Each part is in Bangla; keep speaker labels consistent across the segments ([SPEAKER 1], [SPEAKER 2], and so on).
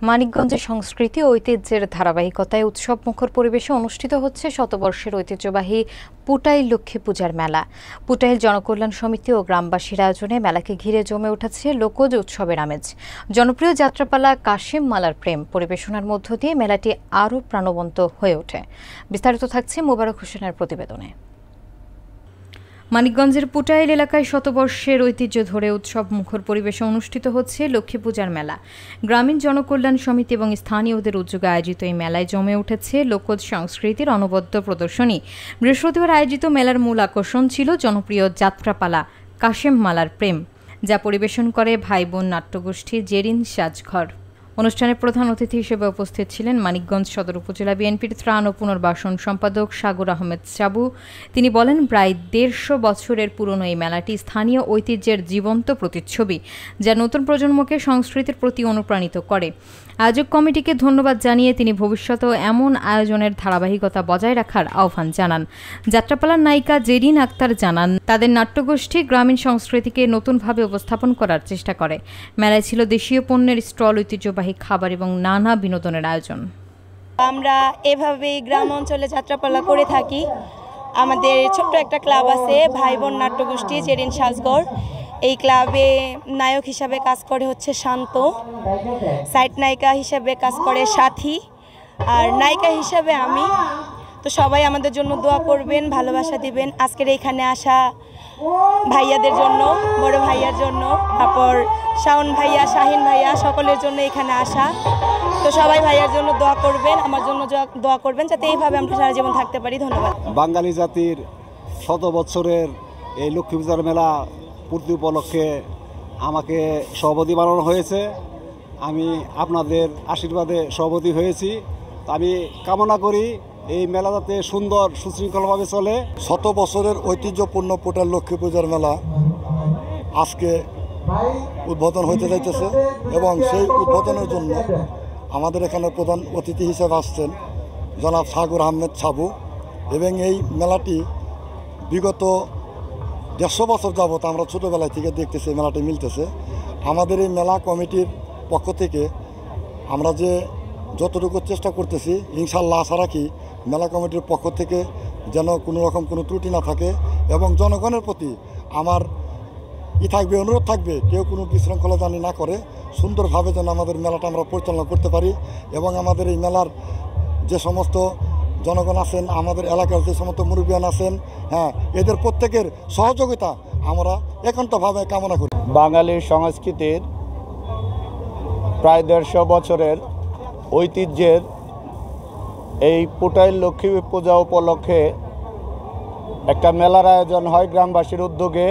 [SPEAKER 1] মানিকগঞ্জের সংস্কৃতি ও ঐতিহ্যের ধারাবাহিকতায় উৎসবমুখর পরিবেশে অনুষ্ঠিত হচ্ছে শতবর্ষের ঐতিহ্যবাহী পুটাইল লক্ষ্মী পূজার মেলা। পুটাইল জনকল্যাণ সমিতি ও গ্রামবাসীর আয়োজনে মেলাকে ঘিরে জমে উঠেছে লোকজ উৎসবের আমেজ। জনপ্রিয় যাত্রাপালা কাশেম মালার প্রেম পরিবেশনার মধ্য দিয়ে মেলাটি আরও প্রাণবন্ত হয়ে ওঠে। বিস্তারিত থাকছে মোবারক হোসেনের প্রতিবেদনে। মানিকগঞ্জের পুটাইল এলাকায় শতবর্ষের ঐতিহ্য ধরে উৎসব মুখর পরিবেশে অনুষ্ঠিত হচ্ছে লক্ষ্মী পূজার মেলা। গ্রামীণ জনকল্যাণ সমিতি এবং স্থানীয়দের উদ্যোগে আয়োজিত এই মেলায় জমে উঠেছে লোকজ সংস্কৃতির অনবদ্য প্রদর্শনী। বৃহস্পতিবার আয়োজিত মেলার মূল আকর্ষণ ছিল জনপ্রিয় যাত্রাপালা কাশেম মালার প্রেম, যা পরিবেশন করে ভাই বোন নাট্যগোষ্ঠী জেরিন সাজঘর। অনুষ্ঠানে প্রধান অতিথি হিসেবে উপস্থিত ছিলেন মানিকগঞ্জ সদর উপজেলা বিএনপির ত্রাণ ও পুনর্বাসন সম্পাদক সাগর আহমেদ চাবু। তিনি বলেন, প্রায় ১৫০ বছরের পুরনো এই মেলাটি স্থানীয় ঐতিহ্যের জীবন্ত প্রতিচ্ছবি, যা নতুন প্রজন্মকে সংস্কৃতির প্রতি অনুপ্রাণিত করে। আয়োজক কমিটিকে ধন্যবাদ জানিয়ে তিনি ভবিষ্যতেও এমন আয়োজনের ধারাবাহিকতা বজায় রাখার আহ্বান জানান। যাত্রাপালার নায়িকা জেরিন আক্তার জানান, তাদের নাট্যগোষ্ঠী গ্রামীণ সংস্কৃতিকে নতুনভাবে উপস্থাপন করার চেষ্টা করে। মেলায় ছিল দেশীয় পণ্যের স্টল, ঐতিহ্যবাহী খাবার এবং নানা বিনোদনের আয়োজন।
[SPEAKER 2] আমরা এভাবেই গ্রাম অঞ্চলে যাত্রাপালা করে থাকি। আমাদের ছোট্ট একটা ক্লাব আছে, ভাই বোন নাট্যগোষ্ঠী জেরিন সাজঘর। এই ক্লাবে নায়ক হিসাবে কাজ করে হচ্ছে শান্ত, সাইড নায়িকা হিসাবে কাজ করে সাথী, আর নায়িকা হিসাবে আমি। তো সবাই আমাদের জন্য দোয়া করবেন, ভালোবাসা দিবেন। আজকের এইখানে আসা ভাইয়াদের জন্য, বড় ভাইয়ার জন্য, তারপর শাওন ভাইয়া, শাহিন ভাইয়া, সকলের জন্য এখানে আসা। তো সবাই ভাইয়ার জন্য দোয়া করবেন, আমার জন্য দোয়া করবেন, যাতে এইভাবে আমরা সারা জীবন থাকতে পারি। ধন্যবাদ।
[SPEAKER 3] বাঙালি জাতির শত বছরের এই লক্ষ্মী পূজার মেলা পূর্তি উপলক্ষে আমাকে সভাপতি বানানো হয়েছে। আমি আপনাদের আশীর্বাদে সভাপতি হয়েছি। আমি কামনা করি এই মেলা যাতে সুন্দর সুশৃঙ্খলভাবে চলে।
[SPEAKER 4] শত বছরের ঐতিহ্যপূর্ণ পুটাইল লক্ষ্মী পূজার মেলা আজকে উদ্বোধন হতে যাইতেছে এবং সেই উদ্বোধনের জন্য আমাদের এখানে প্রধান অতিথি হিসেবে আসছেন জনাব সাগর আহমেদ চাবু। এবং এই মেলাটি বিগত ১৫০ বছর যাবৎ আমরা ছোটোবেলায় থেকে দেখতেছি মেলাটি মিলতেছে। আমাদের এই মেলা কমিটির পক্ষ থেকে আমরা যে যতটুকু চেষ্টা করতেছি, ইনশাআল্লাহ আশা রাখি মেলা কমিটির পক্ষ থেকে যেন কোনো রকম কোনো ত্রুটি না থাকে এবং জনগণের প্রতি আমার থাকবে, অনুরোধ থাকবে, কেউ কোনো বিশৃঙ্খলা জানি না করে সুন্দরভাবে যেন আমাদের মেলাটা আমরা পরিচালনা করতে পারি। এবং আমাদের এই মেলার যে সমস্ত জনগণ আছেন, আমাদের এলাকার যে সমস্ত মুরব্বিয়ান আছেন, এদের প্রত্যেকের সহযোগিতা আমরা একান্তভাবে কামনা করি।
[SPEAKER 5] বাঙালির সংস্কৃতির প্রায় ১৫০ বছরের ঐতিহ্যের এই পুটাইল লক্ষ্মী পূজা উপলক্ষে একটা মেলার আয়োজন হয় গ্রামবাসীর উদ্যোগে।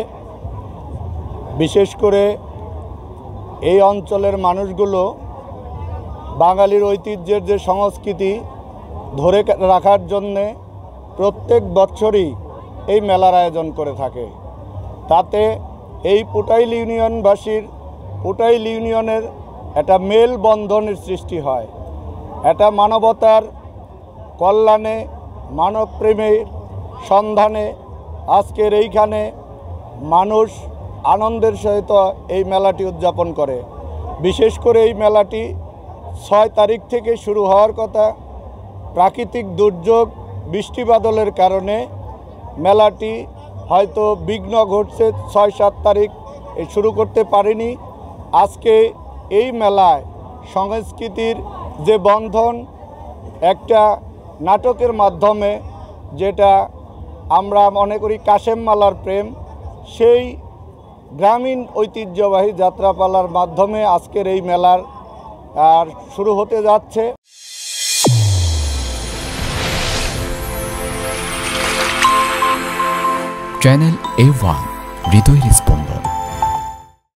[SPEAKER 5] বিশেষ করে এই অঞ্চলের মানুষগুলো বাঙালির ঐতিহ্যের যে সংস্কৃতি ধরে রাখার জন্যে প্রত্যেক বছরই এই মেলার আয়োজন করে থাকে। তাতে এই পুটাইল ইউনিয়নের একটা মেলবন্ধনের সৃষ্টি হয়। এটা মানবতার কল্যাণে, মানব প্রেমের সন্ধানে আজকের এইখানে মানুষ আনন্দের সহিত এই মেলাটি উদযাপন করে। বিশেষ করে এই মেলাটি ৬ তারিখ থেকে শুরু হওয়ার কথা। প্রাকৃতিক দুর্যোগ, বৃষ্টি বাদলের কারণে মেলাটি হয়তো বিঘ্ন ঘটছে, ৬-৭ তারিখ শুরু করতে পারেনি। আজকে এই মেলায় সংস্কৃতির যে বন্ধন, একটা নাটকের মাধ্যমে যেটা আমরা মনে করি কাশেম মালার প্রেম, সেই গ্রামীণ ঐতিহ্যবাহী যাত্রাপালার মাধ্যমে আজকের এই মেলার শুরু হতে যাচ্ছে।
[SPEAKER 6] চ্যানেল A1 হৃদয়ের স্পন্দন।